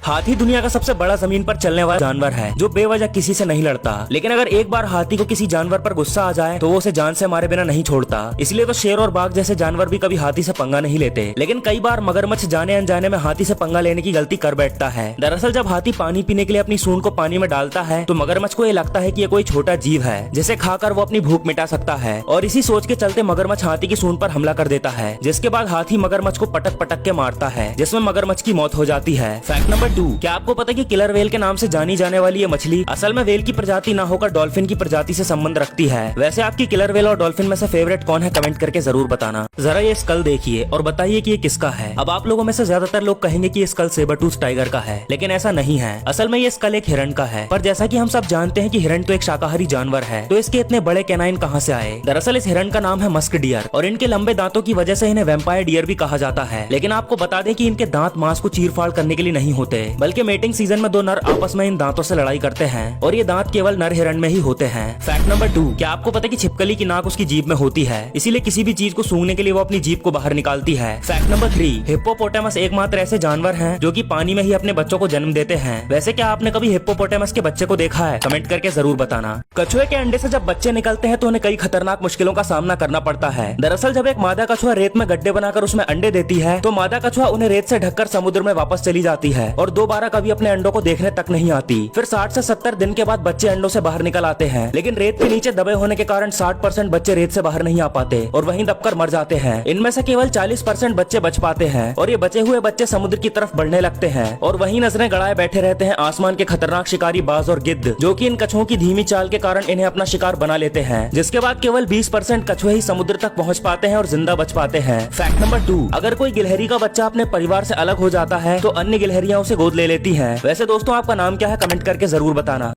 हाथी दुनिया का सबसे बड़ा जमीन पर चलने वाला जानवर है जो बेवजह किसी से नहीं लड़ता। लेकिन अगर एक बार हाथी को किसी जानवर पर गुस्सा आ जाए तो वो उसे जान से मारे बिना नहीं छोड़ता। इसलिए तो शेर और बाघ जैसे जानवर भी कभी हाथी से पंगा नहीं लेते। लेकिन कई बार मगरमच्छ जाने अनजाने में हाथी से पंगा लेने की गलती कर बैठता है। दरअसल जब हाथी पानी पीने के लिए अपनी सूंड को पानी में डालता है तो मगरमच्छ को ये लगता है कि ये कोई छोटा जीव है जिसे खाकर वो अपनी भूख मिटा सकता है, और इसी सोच के चलते मगरमच्छ हाथी की सूंड पर हमला कर देता है, जिसके बाद हाथी मगरमच्छ को पटक पटक के मारता है, जिसमें मगरमच्छ की मौत हो जाती है। फैक्ट नंबर 2, क्या आपको पता है कि किलर वेल के नाम से जानी जाने वाली ये मछली असल में वेल की प्रजाति न होकर डॉल्फिन की प्रजाति से संबंध रखती है। वैसे आपकी किलर वेल और डॉल्फिन में से फेवरेट कौन है, कमेंट करके जरूर बताना। जरा ये स्कल देखिए और बताइए कि ये किसका है। अब आप लोगों में से ज्यादातर लोग कहेंगे कि ये स्कल सेबरटूथ टाइगर का है, लेकिन ऐसा नहीं है। असल में ये स्कल एक हिरण का है। पर जैसा कि हम सब जानते हैं कि हिरण तो एक शाकाहारी जानवर है, तो इसके इतने बड़े कैनाइन कहां से आए। दरअसल इस हिरण का नाम है मस्क डियर और इनके लंबे दांतों की वजह से इन्हें वैम्पायर डियर भी कहा जाता है। लेकिन आपको बता दें कि इनके दांत मांस को चीर-फाड़ करने के लिए नहीं होते, बल्कि मेटिंग सीजन में दो नर आपस में इन दांतों से लड़ाई करते हैं और ये दांत केवल नर हिरण में ही होते हैं। फैक्ट नंबर 2, क्या आपको पता है कि छिपकली की नाक उसकी जीभ में होती है, इसीलिए किसी भी चीज को सूंघने के लिए वो अपनी जीभ को बाहर निकालती है। फैक्ट नंबर 3, हिप्पोपोटामस एकमात्र ऐसे जानवर हैं जो कि पानी में ही अपने बच्चों को जन्म देते हैं। वैसे क्या आपने कभी हिप्पोपोटामस के बच्चे को देखा है, कमेंट करके जरूर बताना। कछुए के अंडे से जब बच्चे निकलते हैं तो उन्हें कई खतरनाक मुश्किलों का सामना करना पड़ता है। दरअसल जब एक मादा कछुआ रेत में गड्ढे बनाकर उसमें अंडे देती है तो मादा कछुआ उन्हें रेत से ढककर समुद्र में वापस चली जाती है और दोबारा कभी अपने अंडों को देखने तक नहीं आती। फिर 60 से 70 दिन के बाद बच्चे अंडों से बाहर निकल आते हैं, लेकिन रेत के नीचे दबे होने के कारण 60% बच्चे रेत से बाहर नहीं आ पाते और वहीं दबकर मर जाते हैं। इनमें से केवल 40% बच्चे बच पाते हैं और ये बचे हुए बच्चे समुद्र की तरफ बढ़ने लगते हैं और वहीं नजरें गड़ाए बैठे रहते हैं आसमान के खतरनाक शिकारी बाज और गिद्ध, जो कि इन कछुओं की धीमी चाल के कारण इन्हें अपना शिकार बना लेते हैं। जिसके बाद केवल 20% कछुए ही समुद्र तक पहुंच पाते हैं और जिंदा बच पाते हैं। फैक्ट नंबर 2, अगर कोई गिलहरी का बच्चा अपने परिवार से अलग हो जाता है तो अन्य गिलहरियां उसे गोद ले लेती हैं। वैसे दोस्तों आपका नाम क्या है, कमेंट करके जरूर बताना।